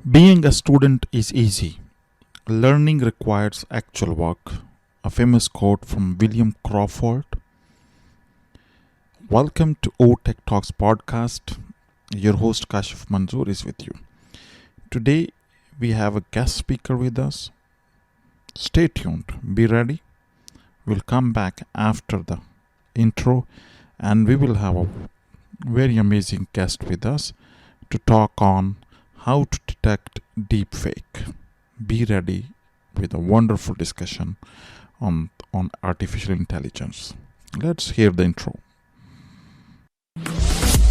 Being a student is easy. Learning requires actual work. A famous quote from William Crawford. Welcome to O Tech Talks podcast. Your host Kashif Manzoor is with you. Today we have a guest speaker with us. Stay tuned. Be ready. We'll come back after the intro and we will have a very amazing guest with us to talk on how to detect deepfake. Be ready with a wonderful discussion on artificial intelligence. Let's hear the intro.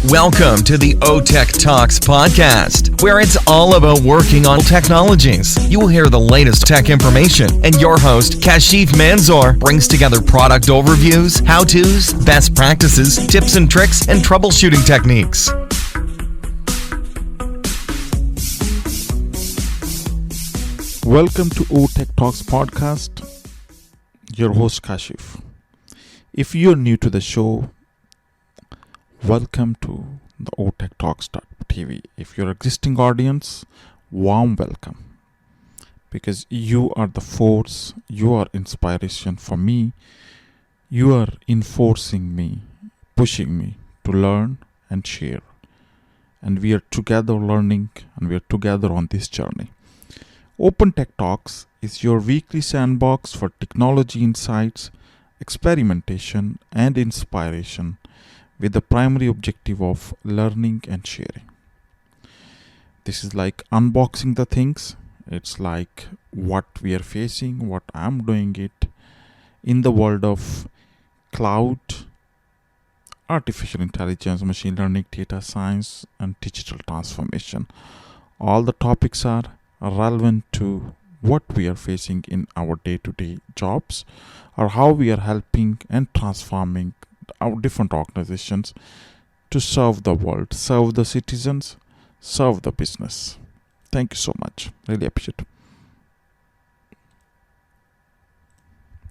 Welcome to the OTech Talks podcast, where it's all about working on technologies. You will hear the latest tech information, and your host, Kashif Manzoor, brings together product overviews, how-tos, best practices, tips and tricks, and troubleshooting techniques. Welcome to OTech Talks podcast. Your host Kashif. If you're new to the show, welcome to the OTech Talks.tv. If you're existing audience, warm welcome. Because you are the force, you are inspiration for me, you are enforcing me, pushing me to learn and share. And we are together learning and we are together on this journey. Open Tech Talks is your weekly sandbox for technology insights, experimentation, and inspiration with the primary objective of learning and sharing. This is like unboxing the things. It's like what we are facing, what I'm doing it in the world of cloud, artificial intelligence, machine learning, data science, and digital transformation. All the topics are relevant to what we are facing in our day-to-day jobs or how we are helping and transforming our different organizations to serve the world, serve the citizens, serve the business. Thank you so much. Really appreciate it.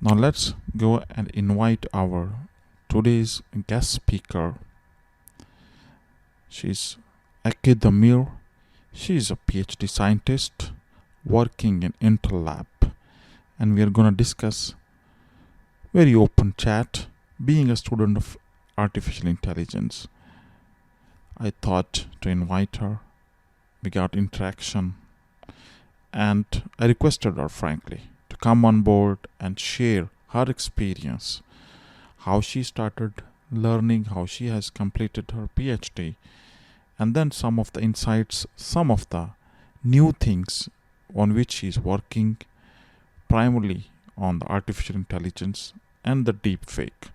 Now let's go and invite our today's guest speaker. She's Ilke Demir. She is a PhD scientist working in Intel Lab, and we are going to discuss very open chat. Being a student of artificial intelligence, I thought to invite her. We got interaction, and I requested her frankly to come on board and share her experience, how she started learning, how she has completed her PhD, and then some of the insights, some of the new things on which she is working, primarily on the artificial intelligence and the deep fake.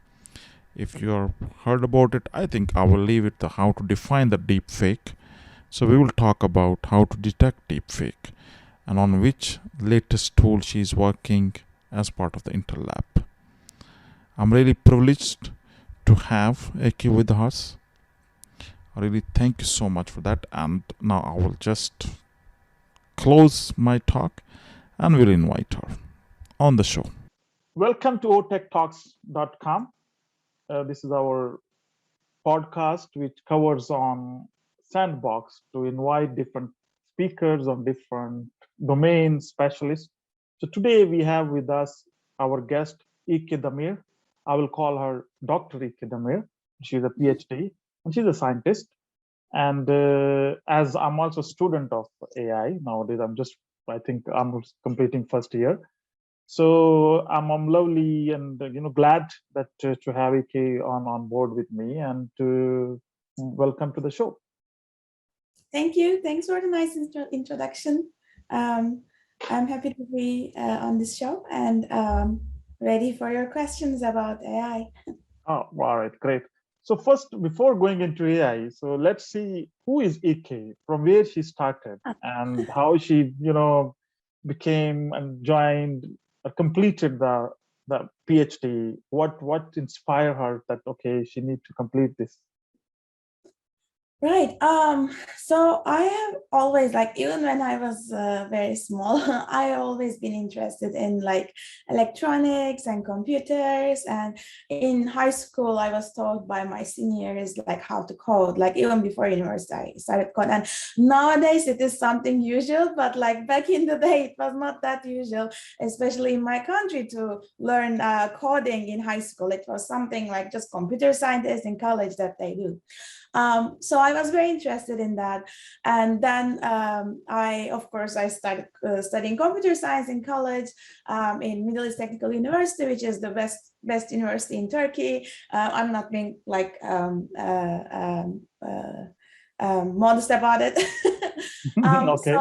If you have heard about it, I think I will leave it to how to define the deep fake. So we will talk about how to detect deep fake and on which latest tool she is working as part of the Intel Lab. I'm really privileged to have Ilke with us. I really thank you so much for that. And now I will just close my talk and will invite her on the show. Welcome to otechtalks.com. This is our podcast which covers on sandbox to invite different speakers on different domain specialists. So today we have with us our guest Ilke Demir. I will call her Dr. Ilke Demir. She's a PhD and she's a scientist. And as I'm also a student of AI nowadays, I think I'm completing first year. So I'm lovely and glad that to have Ilke on board with me and to welcome to the show. Thank you. Thanks for the nice introduction. I'm happy to be on this show and ready for your questions about AI. Oh, all right, great. So first, before going into AI, so let's see who is Ilke, from where she started, and how she, became and joined or completed the PhD. What inspired her that okay, she need to complete this? Right. So I have always, like, even when I was very small, I always been interested in like electronics and computers. And in high school, I was taught by my seniors like how to code, like even before university, I started code. And nowadays it is something usual, but like back in the day, it was not that usual, especially in my country, to learn coding in high school. It was something like just computer scientists in college that they do. So I was very interested in that. And then of course, I started studying computer science in college in Middle East Technical University, which is the best university in Turkey. I'm not being like modest about it. So Okay.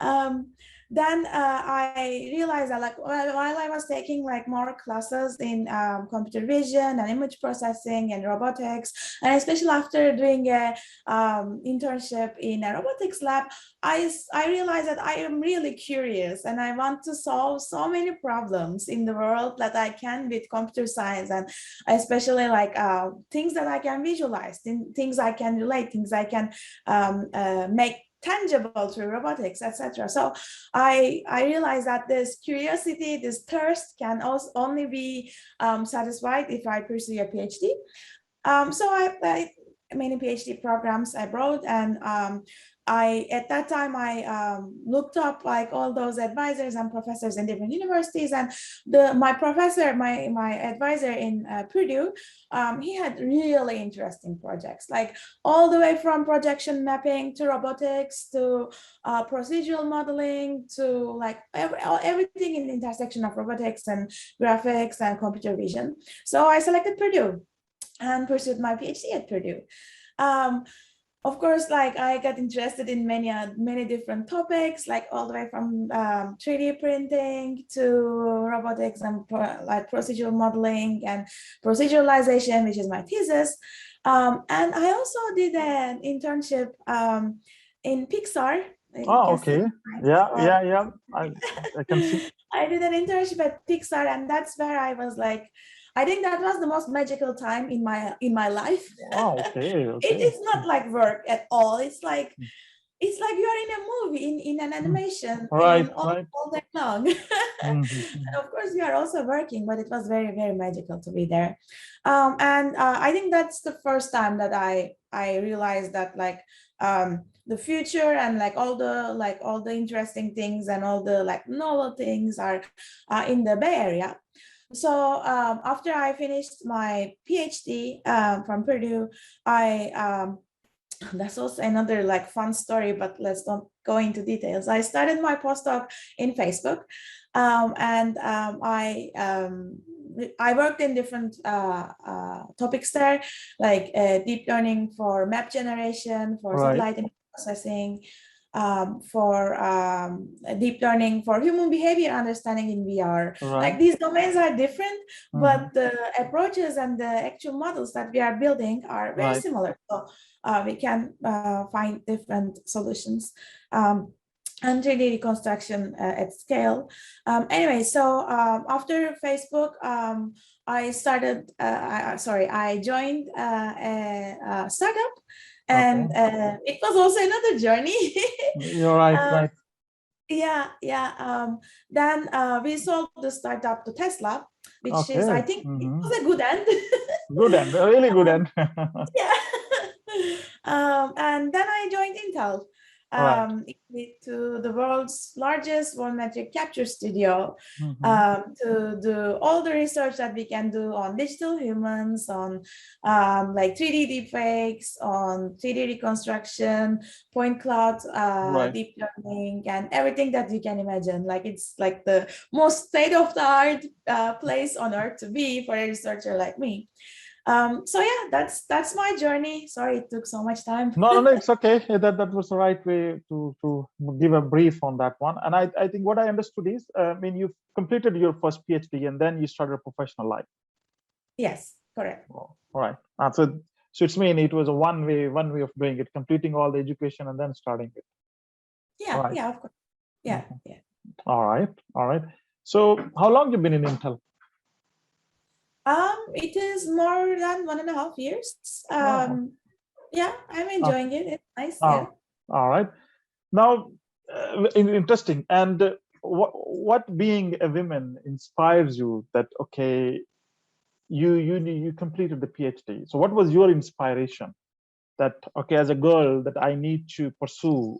um, then I realized that, like, while I was taking like more classes in computer vision and image processing and robotics, and especially after doing a internship in a robotics lab, I realized that I am really curious and I want to solve so many problems in the world that I can with computer science, and especially like things that I can visualize, things I can relate, things I can make tangible through robotics, etc. So I realized that this curiosity, this thirst can also only be satisfied if I pursue a PhD. So I many PhD programs abroad, and I at that time I looked up like all those advisors and professors in different universities, and my professor, my advisor in Purdue, he had really interesting projects, like all the way from projection mapping to robotics to procedural modeling to like everything in the intersection of robotics and graphics and computer vision. So I selected Purdue and pursued my PhD at Purdue. Um, of course, like I got interested in many different topics, like all the way from 3D printing to robotics and like procedural modeling and proceduralization, which is my thesis. And I also did an internship in Pixar. You Oh, can see okay. Yeah, my, yeah, yeah. I can see. I did an internship at Pixar, and that's where I was like, I think that was the most magical time in my life. Oh, okay, It okay. is not like work at all. It's like you are in a movie, in an Mm. animation, Right, and right. all day long. And Mhm. of course, you are also working, but it was very, very magical to be there. And I think that's the first time that I realized that like the future and like all the interesting things and all the like novel things are in the Bay Area. So after I finished my PhD from Purdue, I that's also another like fun story, but let's not go into details. I started my postdoc in Facebook, and I worked in different topics there, like deep learning for map generation, for Right, satellite image processing, for deep learning for human behavior understanding in VR. right. Like these domains are different, Mhm. but the approaches and the actual models that we are building are very Right, similar. So we can find different solutions. And 3D reconstruction at scale. Anyway, so after Facebook, I joined a startup, okay. and it was also another journey. You're right, uh, right. yeah. Then we sold the startup to Tesla, which is, I Okay. think, it Hmm. was a good end. Good end, really good Um, end. yeah. And then I joined Intel Right. to the world's largest volumetric capture studio Hmm. to do all the research that we can do on digital humans, on like 3D deepfakes, on 3D reconstruction, point cloud, Right. deep learning, and everything that you can imagine. Like it's like the most state-of-the-art place on earth to be for a researcher like me. So yeah, that's my journey. Sorry it took so much time. No, no, no, it's okay. That was the right way to give a brief on that one. And I think what I understood is, I mean, you completed your first PhD and then you started a professional life. Yes, correct. Oh, all right. So it's mean it was a one way of doing it, completing all the education and then starting it. All Yeah, right. yeah, of course. Yeah, Mhm. yeah. All right. All right. So how long you been in Intel? It is more than 1.5 years. Oh, Yeah, I'm Uh, enjoying it. It's nice. Yeah. all right. Now, interesting. And what being a woman inspires you that, okay, you completed the PhD. So what was your inspiration that, okay, as a girl, that I need to pursue,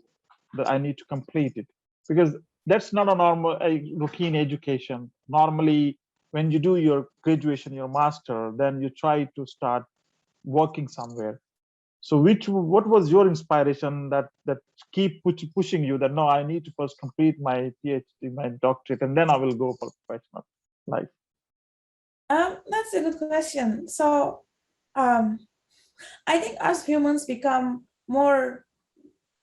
that I need to complete it? Because that's not a normal routine education. Normally, when you do your graduation, your master, then you try to start working somewhere. So what was your inspiration that keep pushing you that no, I need to first complete my PhD, my doctorate, and then I will go for professional life? That's a good question. So, um, I think as humans become more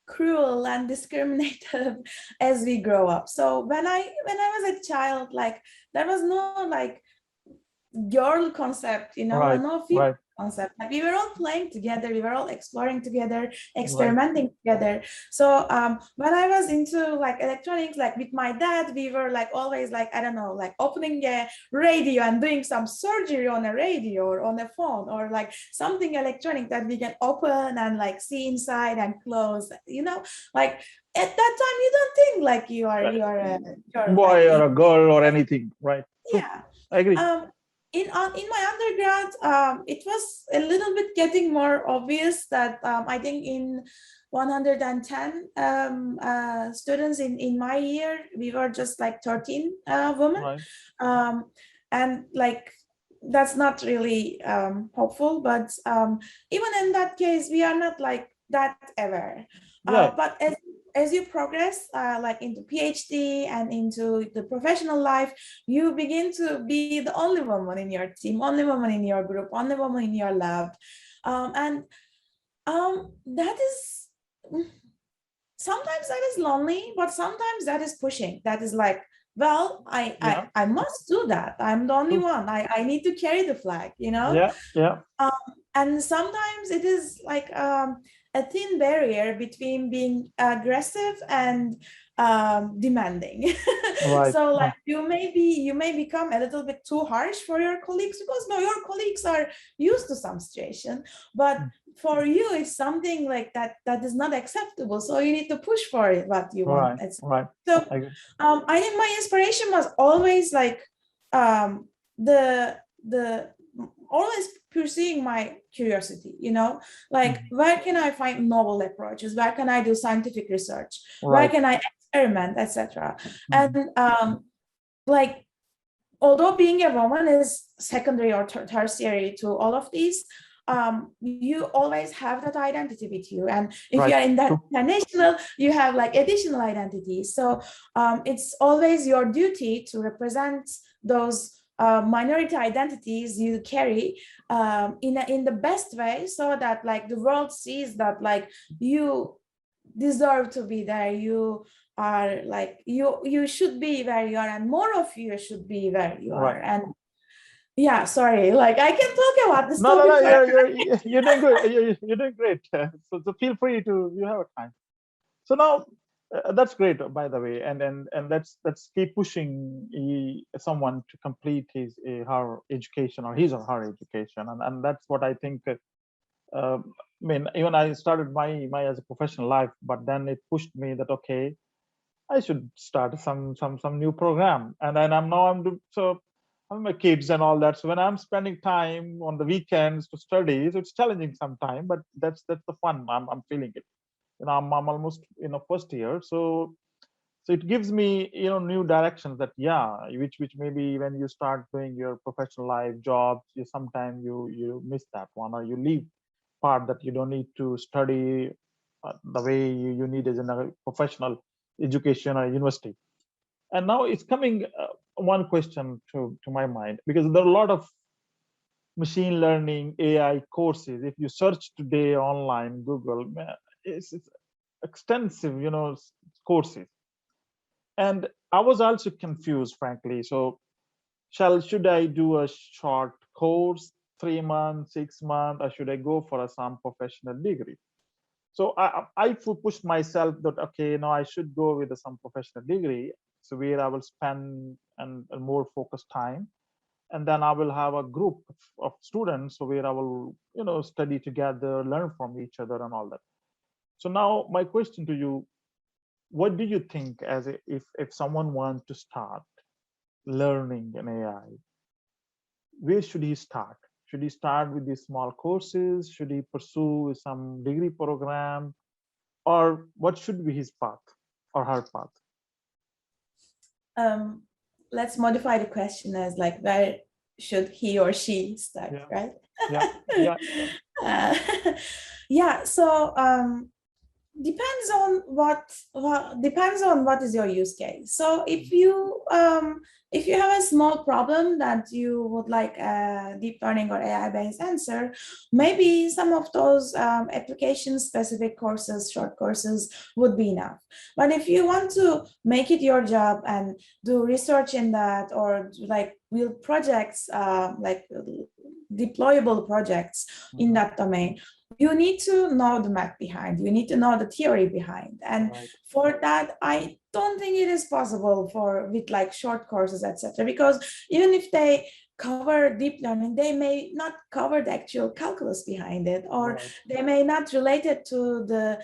cruel and discriminated as we grow up. So when I was a child, like there was no like girl concept, or Right, no female right, concept. Like we were all playing together, we were all exploring together, right, experimenting together. So when I was into like electronics, like with my dad, we were like always like, I don't know, like opening a radio and doing some surgery on a radio or on a phone, or like something electronic that we can open and like see inside and close, like at that time you don't think like you're like boy or a girl or anything, right? True, yeah. I agree. In my undergrad, it was a little bit getting more obvious that I think in 110 students in my year, we were just like 13 women. Right, Um, and like, that's not really hopeful, but even in that case, we are not like that aware. yeah, But as you progress like into PhD and into the professional life, you begin to be the only woman in your team, only woman in your group, only woman in your lab. And that is sometimes that is lonely, but sometimes that is pushing. That is like, well, yeah, I must do that. I'm the only true, one. I need to carry the flag. yeah, yeah, Um, and sometimes it is like a thin barrier between being aggressive and demanding. right, So like right, you may become a little bit too harsh for your colleagues, because no, your colleagues are used to some situation, but for you it's something like that is not acceptable. So you need to push for it what you want. right, right. So I agree. I think my inspiration was always like the always pursuing my curiosity, like where can I find novel approaches, where can I do scientific research, where Right. can I experiment, etc. Mhm. And like although being a woman is secondary or tertiary to all of these, you always have that identity with you, and if you Right. are in that True. international, you have like additional identities. So it's always your duty to represent those minority identities you carry in the best way, so that like the world sees that like you deserve to be there, you are like you should be where you are, and more of you should be where you Right. are. And yeah, sorry, like I can talk about this No, no, topic no. for You're doing good. You're doing great. So feel free to. You have a time. So now that's great, by the way. And let's keep pushing someone to complete his her education or his or her education. And that's what I think. I mean, even I started my as a professional life, but then it pushed me that okay, I should start some new program. And then I'm doing so I'm my kids and all that. So when I'm spending time on the weekends to study, so it's challenging sometimes, but that's the fun. I'm feeling it. I'm almost first year, so it gives me new directions that yeah, which maybe when you start doing your professional life jobs, you sometimes you miss that one, or you leave part that you don't need to study the way you need as a professional education or university. And now it's coming one question to my mind, because there are a lot of machine learning AI courses. If you search today online, Google, it's extensive, courses. And I was also confused, frankly. So should I do a short course, 3 months, 6 months, or should I go for some professional degree? So I pushed myself that okay, no, I should go with some professional degree, so where I will spend and more focused time. and then I will have a group of students where I will, study together, learn from each other, and all that. So now my question to you: what do you think, if someone wants to start learning an AI, where should he start? Should he start with these small courses? Should he pursue some degree program? Or what should be his path or her path? Let's modify the question as like, where should he or she start, Yeah. right? Yeah, yeah, yeah. Yeah, so depends on what is your use case. So if you have a small problem that you would like a deep learning or AI based answer, maybe some of those application specific courses, short courses would be enough. But if you want to make it your job and do research in that, or like build projects, like deployable projects in that domain, you need to know the math behind, you need to know the theory behind. And Right. for that, I don't think it is possible with like short courses, etc. Because even if they cover deep learning, they may not cover the actual calculus behind it, or Right. they may not relate it to the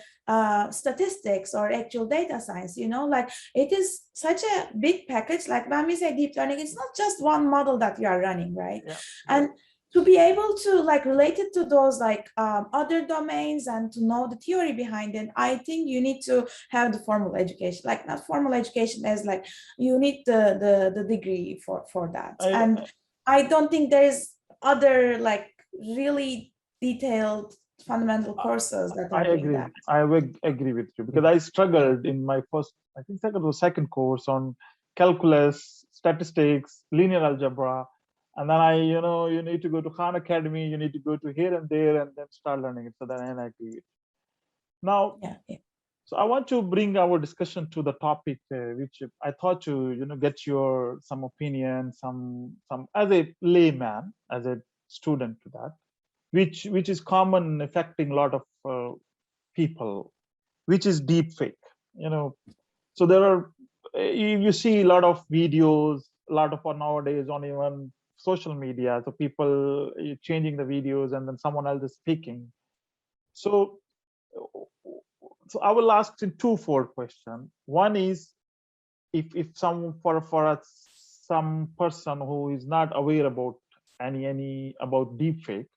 statistics or actual data science. Like it is such a big package. Like when we say deep learning, it's not just one model that you are running, right? Yeah. And to be able to like relate it to those like other domains and to know the theory behind it, I think you need to have the formal education. Like not formal education as like you need the degree for that. And I don't think there is other like really detailed fundamental courses that I are doing agree. that. I would agree with you, because I struggled in my first, I think second or second course on calculus, statistics, linear algebra. And then you need to go to Khan Academy, you need to go to here and there, and then start learning it. So then I agree. Now, Yeah. so I want to bring our discussion to the topic, which I thought to get your some opinion, some as a layman, as a student to that, which is common affecting a lot of people, which is deep fake. So there are you see a lot of videos, a lot of nowadays on even social media. So people changing the videos and then someone else is speaking. So so I will ask in two-fold question. One is, if some some person who is not aware about any about deepfake,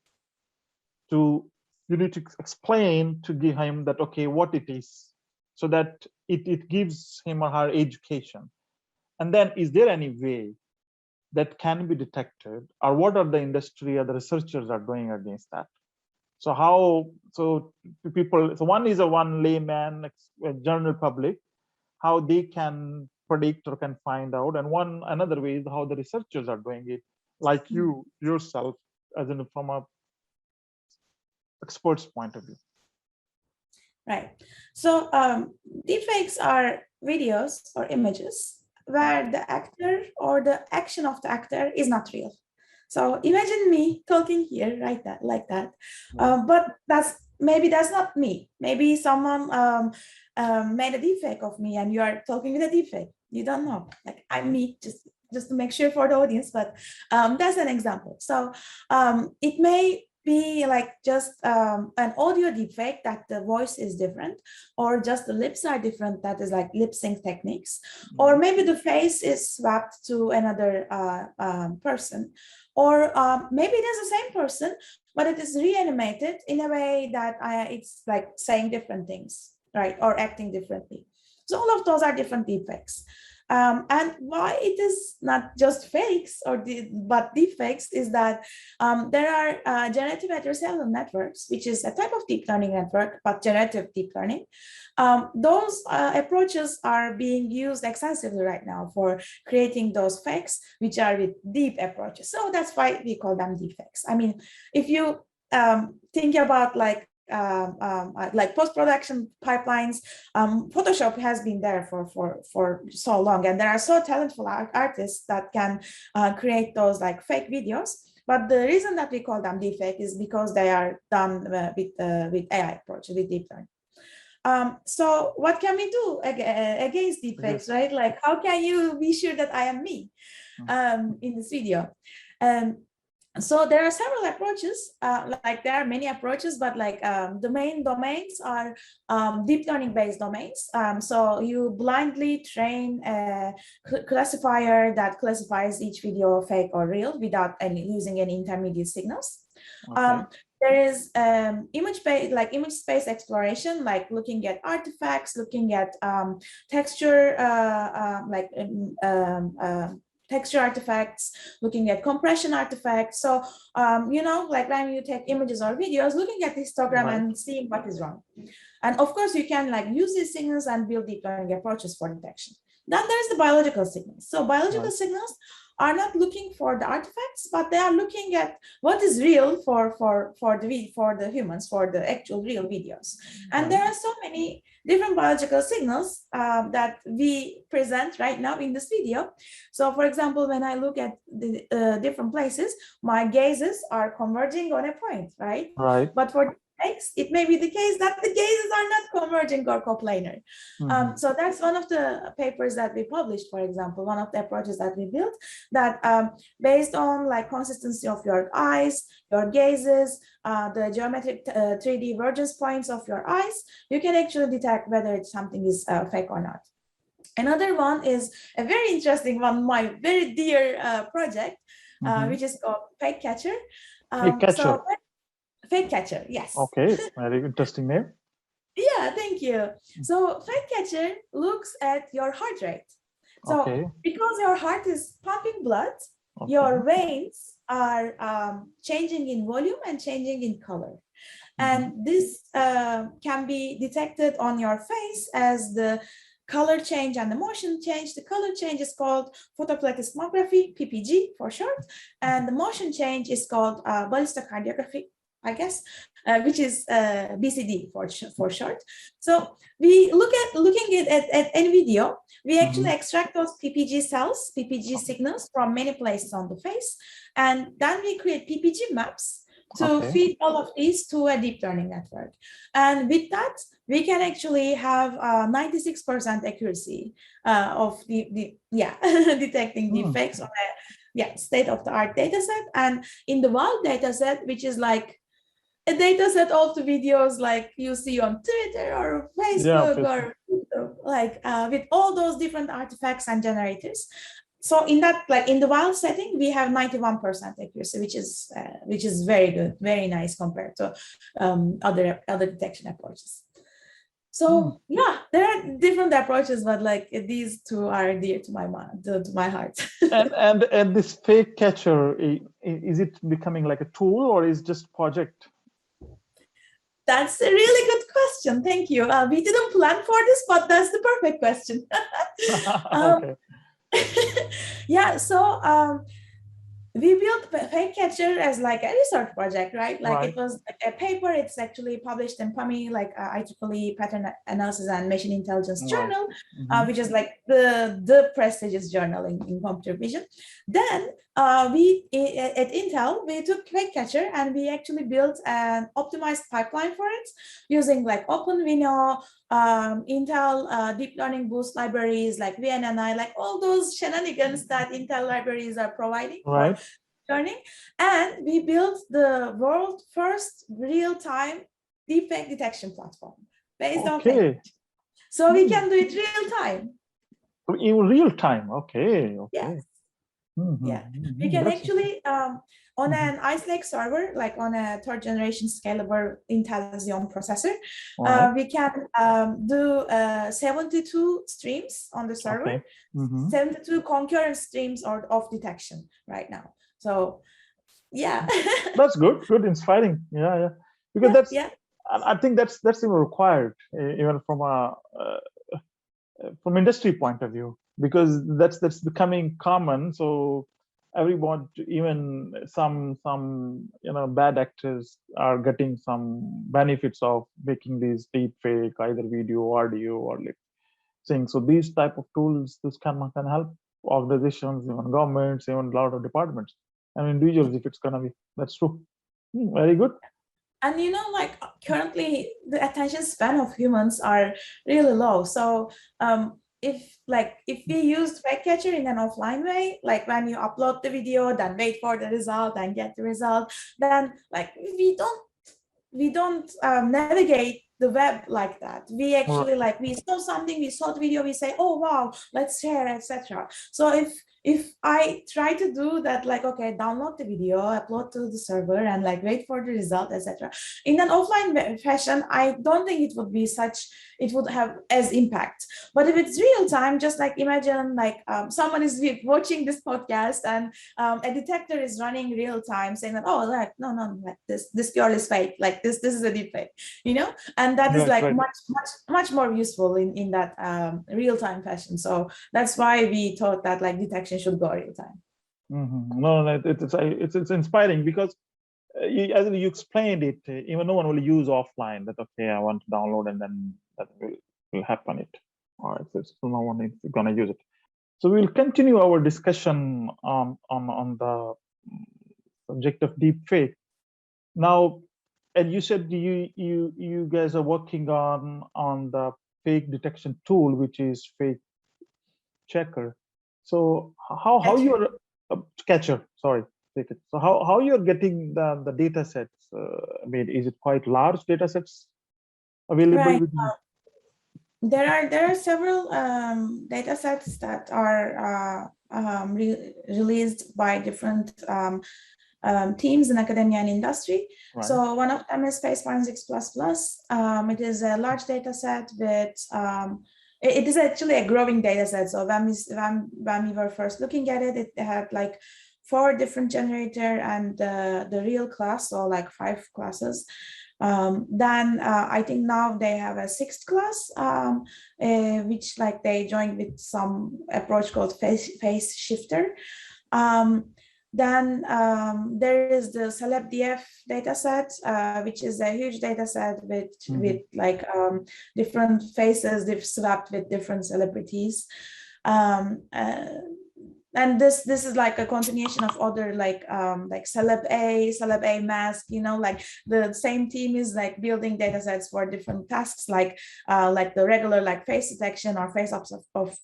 you need to explain to give him that, okay, what it is, so that it gives him or her education. And then, is there any way that can be detected, or what are the industry or the researchers are doing against that? So how, so people, so one is a one layman, general public, how they can predict or can find out, and another way is how the researchers are doing it, like you yourself, as in from a expert's point of view. Right. So deepfakes are videos or images where the actor or the action of the actor is not real. So imagine me talking here like that. But maybe that's not me. Maybe someone made a deepfake of me and you are talking with a deepfake. You don't know. Like I'm me, just to make sure for the audience, but that's an example. So it may be like just an audio deepfake that the voice is different, or just the lips are different, that is like lip sync techniques, or maybe the face is swapped to another person, or maybe it is the same person, but it is reanimated in a way that it's like saying different things, right, or acting differently. So all of those are different deepfakes. And why it is not just fakes but deepfakes is that there are generative adversarial networks, which is a type of deep learning network, but generative deep learning. Those approaches are being used extensively right now for creating those fakes, which are with deep approaches. So that's why we call them deepfakes. I mean, if you think about like post-production pipelines, Photoshop has been there for so long, and there are so talented artists that can create those like fake videos. But the reason that we call them deepfake is because they are done with AI approach, with deep learning. So what can we do against deepfakes, right? Like how can you be sure that I am me in this video? So there are several approaches, like there are many approaches, but like the main domains are deep learning based domains. So you blindly train a classifier that classifies each video fake or real without using any intermediate signals. Okay. There is image space exploration, like looking at artifacts, looking at texture, texture artifacts, looking at compression artifacts. So, like when you take images or videos, looking at the histogram Right. and seeing what is wrong. And of course, you can like use these signals and build deep learning approaches for detection. Then there's the biological signals. So biological signals are not looking for the artifacts, but they are looking at what is real for the humans, for the actual real videos. And there are so many different biological signals that we present right now in this video. So for example, when I look at the different places, my gazes are converging on a point, right? Right. But for X, it may be the case that the gazes are not converging or coplanar. So that's one of the papers that we published, for example, one of the approaches that we built, that based on like consistency of your eyes, your gazes, the geometric 3D divergence points of your eyes, you can actually detect whether something is fake or not. Another one is a very interesting one, my very dear project, which is called Fake Catcher. Fake Catcher. Fake Catcher, yes. Okay, very interesting name. Yeah, thank you. So Fake Catcher looks at your heart rate. So because your heart is pumping blood, your veins are changing in volume and changing in color. And this can be detected on your face as the color change and the motion change. The color change is called photoplethysmography, PPG for short, and the motion change is called ballistocardiography, I guess, which is BCD for short. So we looking at any video, we actually extract those PPG cells, PPG signals from many places on the face, and then we create PPG maps to feed all of these to a deep learning network. And with that, we can actually have 96% accuracy of detecting deepfakes on a state-of-the-art data set. And in the wild data set, which is like a data set of the videos like you see on Twitter or Facebook or like with all those different artifacts and generators. So in that, like in the wild setting, we have 91% accuracy, which is very good, very nice compared to other detection approaches. So yeah, there are different approaches, but like these two are dear to my mind, to my heart. and this Fake Catcher, is it becoming like a tool or is just project? That's a really good question. Thank you. We didn't plan for this, but that's the perfect question. Yeah, so we built Fake Catcher as like a research project, right? Like it was a paper. It's actually published in PAMI, like IEEE Pattern Analysis and Machine Intelligence Journal, which is like the prestigious journal in computer vision. Then we at Intel, we took Fake Catcher and we actually built an optimized pipeline for it using like OpenVINO, Intel deep learning boost libraries like VNNI, like all those shenanigans that Intel libraries are providing for learning. And we built the world's first real-time deepfake detection platform based on fake. So we can do it real time. In real time, Yes. Yeah, we can actually on an Ice Lake server, like on a third generation scalable Intel Xeon processor, we can do 72 streams on the server, 72 concurrent streams of detection right now. So yeah. That's good, inspiring. Yeah. Because I think that's even required, even from industry point of view, because that's becoming common. So everyone, even some bad actors are getting some benefits of making these deep fake, either video, audio, or like things. So these type of tools, this can help organizations, even governments, even a lot of departments and individuals, if it's gonna be. That's true. Very good. And like currently the attention span of humans are really low. So if we used fake catcher in an offline way, like when you upload the video, then wait for the result and get the result, then like we don't navigate the web like that. We actually like we saw something, we saw the video, we say, oh wow, let's share, etc. So if I try to do that, like okay, download the video, upload to the server, and like wait for the result, etc. In an offline fashion, I don't think it would have as impact. But if it's real time, just like imagine like someone is watching this podcast and a detector is running real time saying that, oh, like no, like this girl is fake, like this is a deep fake, and that is like much more useful in that real time fashion. So that's why we thought that like detection should go real time. No, it's inspiring because as you explained it, even no one will use offline. That okay, I want to download and then that will happen. All right, so no one is gonna use it. So we'll continue our discussion on the subject of deep fake. Now, and you said you guys are working on the fake detection tool, which is fake checker. So how you're catcher? Sorry, take it. So how you're getting the data sets? I mean, is it quite large data sets available Right. with you? There are several data sets that are released by different teams in academia and industry. Right. So one of them is Face Forensics Plus Plus. It is a large data set with it is actually a growing data set. So when we were first looking at it, it had like 4 different generator and the real class, so like 5 classes. Then I think now they have a 6th class, which like they joined with some approach called face shifter. Then there is the CelebDF dataset, which is a huge dataset with like different faces swapped with different celebrities. And this is like a continuation of other like celeb A mask, like the same team is like building data sets for different tasks, like the regular like face detection or face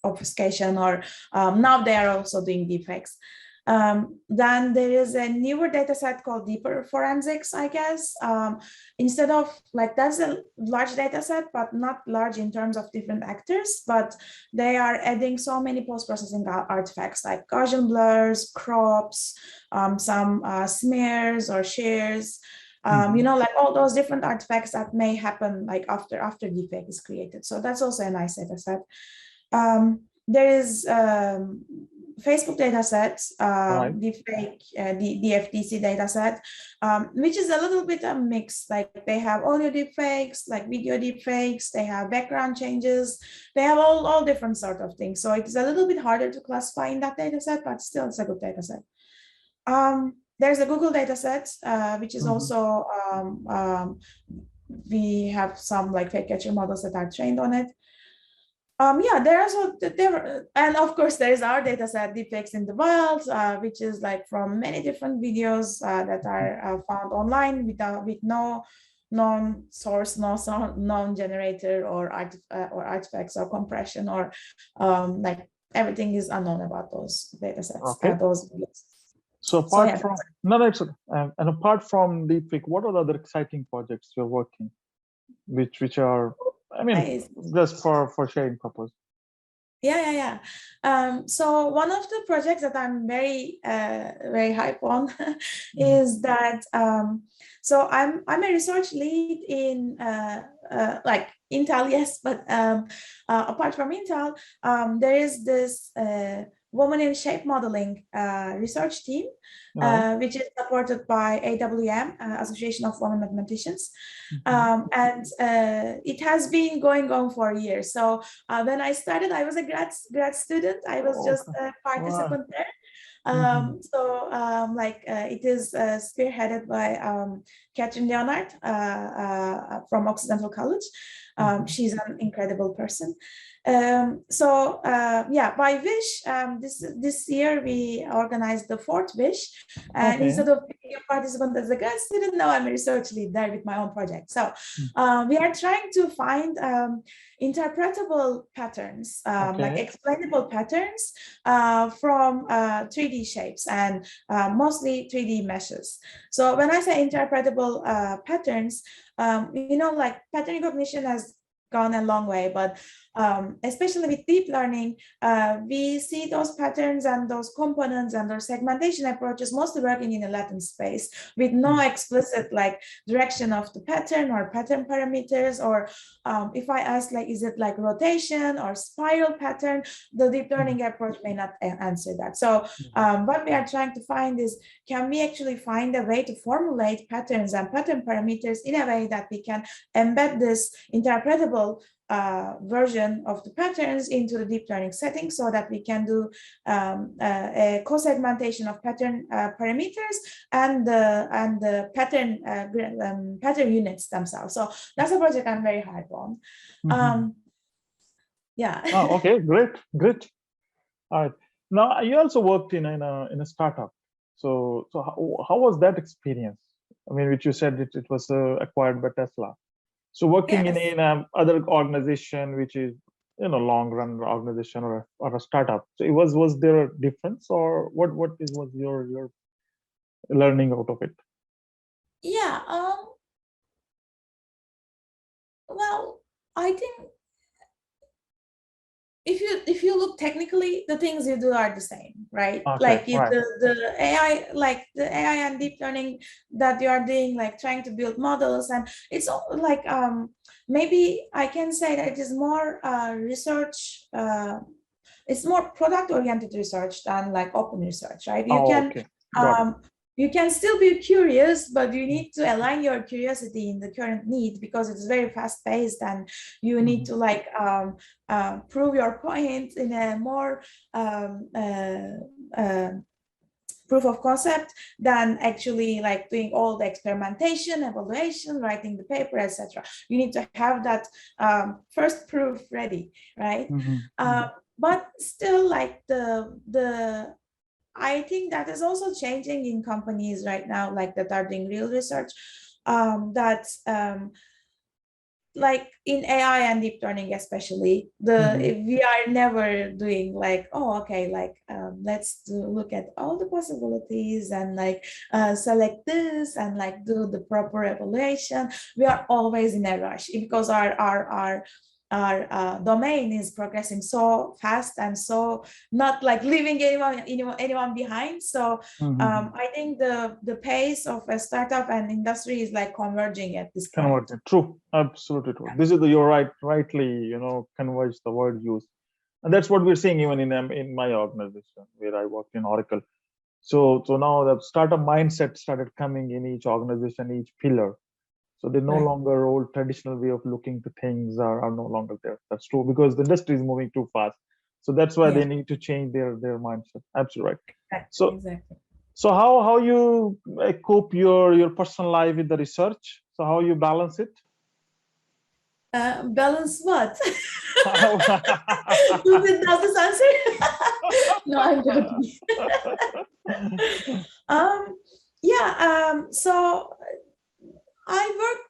obfuscation, or now they are also doing deepfakes. Then there is a newer data set called deeper forensics, I guess. Instead of like, that's a large data set, but not large in terms of different actors, but they are adding so many post-processing artifacts like Gaussian blurs, crops, some smears or shares, like all those different artifacts that may happen like after deepfake is created. So that's also a nice data set. There is Facebook dataset, deepfake, the DFDC dataset, which is a little bit a mix. Like they have audio deepfakes, like video deepfakes, they have background changes, they have all different sort of things. So it's a little bit harder to classify in that dataset, but still it's a good dataset. There's a Google dataset, which is also, we have some like fake catcher models that are trained on it. And of course there is our data set, deepfakes in the wild, which is like from many different videos that are found online with no known source, no known generator or artifacts or compression, or like everything is unknown about those data sets, those videos. So apart from and apart from deepfake, what are the other exciting projects you're working, which are, I mean, just for sharing purpose? Yeah. So one of the projects that I'm very hype on is that so I'm a research lead in like Intel, yes, but apart from Intel, there is this woman in shape modeling research team, which is supported by AWM, Association of Women Mathematicians. And it has been going on for years. So when I started, I was a grad student. I was just a participant there. It is spearheaded by Catherine Leonard from Occidental College. She's an incredible person. Yeah, by Wish, this year we organized the fourth Wish, and instead of being a participant as a grad student, now I'm a research lead there with my own project. So we are trying to find interpretable patterns, like explainable patterns from 3D shapes and mostly 3D meshes. So when I say interpretable patterns, like pattern recognition has gone a long way, but especially with deep learning, we see those patterns and those components and those segmentation approaches mostly working in a latent space with no explicit like direction of the pattern or pattern parameters, or if I ask like, is it like rotation or spiral pattern, the deep learning approach may not answer that. So what we are trying to find is, can we actually find a way to formulate patterns and pattern parameters in a way that we can embed this interpretable version of the patterns into the deep learning setting, so that we can do a co-segmentation of pattern parameters and the pattern units themselves. So that's a project I'm very hard on. Yeah. Oh, okay, great. All right. Now you also worked in a startup. So how was that experience? I mean, which you said it was acquired by Tesla. So working in other organization, which is long run organization or a startup. So was there a difference, or what was your learning out of it? Yeah. Well, I think if you look technically, the things you do are the same, right? Okay, like right. the AI, like the AI and deep learning that you are doing, like trying to build models, and it's all like maybe I can say that it is more research. It's more product oriented research than like open research, right? You can Okay. Got it. you can still be curious, but you need to align your curiosity in the current need, because it's very fast paced, and you need to like prove your point in a more proof of concept than actually like doing all the experimentation, evaluation, writing the paper, etc. You need to have that first proof ready, right? But still, like I think that is also changing in companies right now, like that are doing real research, like in AI and deep learning, especially, we are never doing like, oh, okay, like let's look at all the possibilities and like select this and like do the proper evaluation. We are always in a rush because our domain is progressing so fast and so not like leaving anyone behind. So I think the pace of a startup and industry is like converging at this point. Converging. True, absolutely true. This is you're rightly converge the word used, and that's what we're seeing even in my organization where I work in Oracle. So now the startup mindset started coming in each organization, each pillar. So they no longer old traditional way of looking to things are no longer there. That's true, because the industry is moving too fast. So that's why they need to change their mindset. Absolutely right. Exactly. So how you cope your personal life with the research? So how you balance it? Balance what? Does this answer? No, I'm joking. So I work,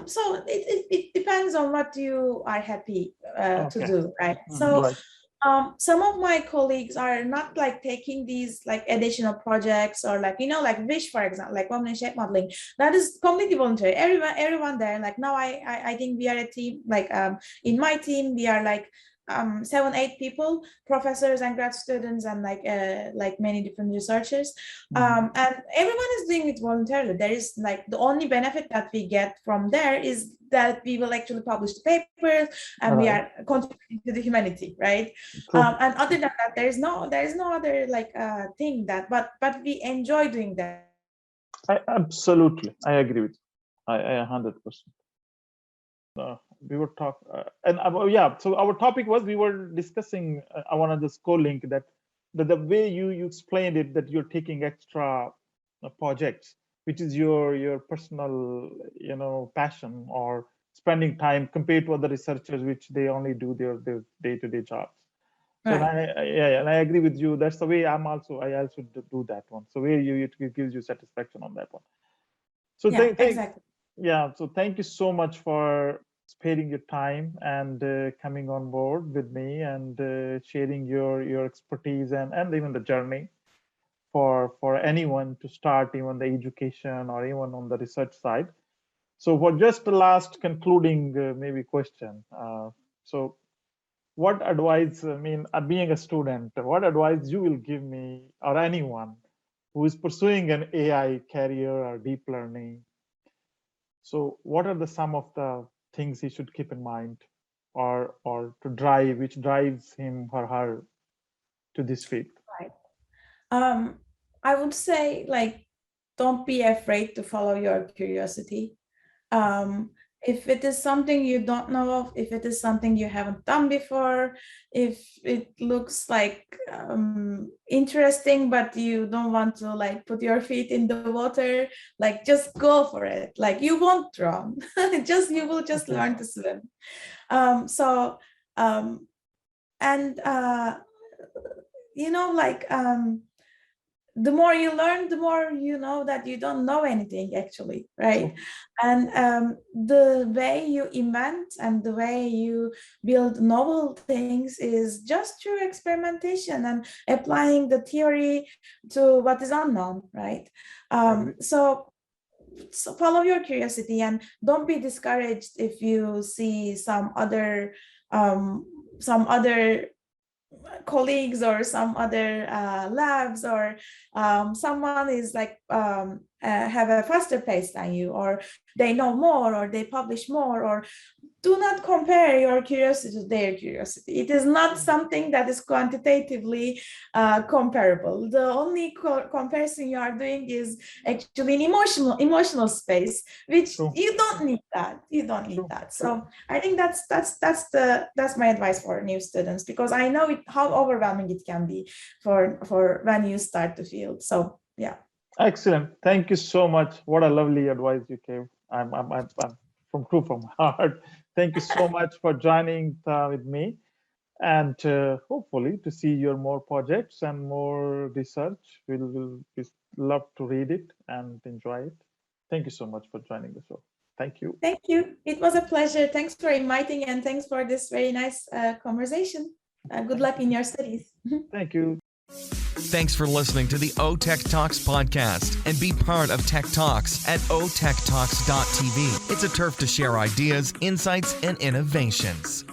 so it depends on what you are happy to do, right? So some of my colleagues are not like taking these like additional projects, or like, like Wish, for example, like women in shape modeling, that is completely voluntary. Everyone there, like now I think we are a team, like in my team, we are like 7-8 people, professors and grad students, and like many different researchers, and everyone is doing it voluntarily. There is like, the only benefit that we get from there is that we will actually publish the papers, and we are contributing to the humanity, right? And other than that, there is no other like thing that, but we enjoy doing that. I agree with you. I 100%. We were talking, so our topic was, we were discussing, I want to just co-link that the way you explained it, that you're taking extra projects. which is your personal, passion, or spending time compared to other researchers, which they only do their day-to-day jobs. So Right. and I agree with you. That's the way I also do that one. So where it gives you satisfaction on that one. So Yeah, exactly. so thank you so much for sparing your time and coming on board with me and sharing your expertise and even the journey for anyone to start even the education or even on the research side. So for just the last concluding maybe question, so what advice, I mean, being a student, what advice you will give me or anyone who is pursuing an AI career or deep learning? So what are the some of the things he should keep in mind or to drive, which drives him or her to this field? Right. I would say, like, don't be afraid to follow your curiosity. Um, if it is something you don't know of, if it is something you haven't done before, if it looks like interesting, but you don't want to like put your feet in the water, like just go for it. Like you won't drown. You will just Okay. learn to swim. Um, so um, and like the more you learn, the more you know that you don't know anything actually, right? True. And the way you invent and the way you build novel things is just through experimentation and applying the theory to what is unknown, right? Agree. So follow your curiosity and don't be discouraged if you see some other colleagues or some other labs, or someone is like have a faster pace than you, or they know more, or they publish more, or do not compare your curiosity to their curiosity. It is not something that is quantitatively comparable. The only comparison you are doing is actually an emotional space, which True. you don't need that. You don't need True. that. So I think that's my advice for new students, because I know how overwhelming it can be for when you start the field. So yeah. Excellent. Thank you so much. What a lovely advice you gave. I'm from heart. Thank you so much for joining with me, and hopefully to see your more projects and more research. We'll love to read it and enjoy it. Thank you so much for joining the show. Thank you. Thank you. It was a pleasure. Thanks for inviting, and thanks for this very nice conversation. Good luck in your studies. Thank you. Thanks for listening to the O Tech Talks podcast, and be part of Tech Talks at otechtalks.tv. It's a turf to share ideas, insights, and innovations.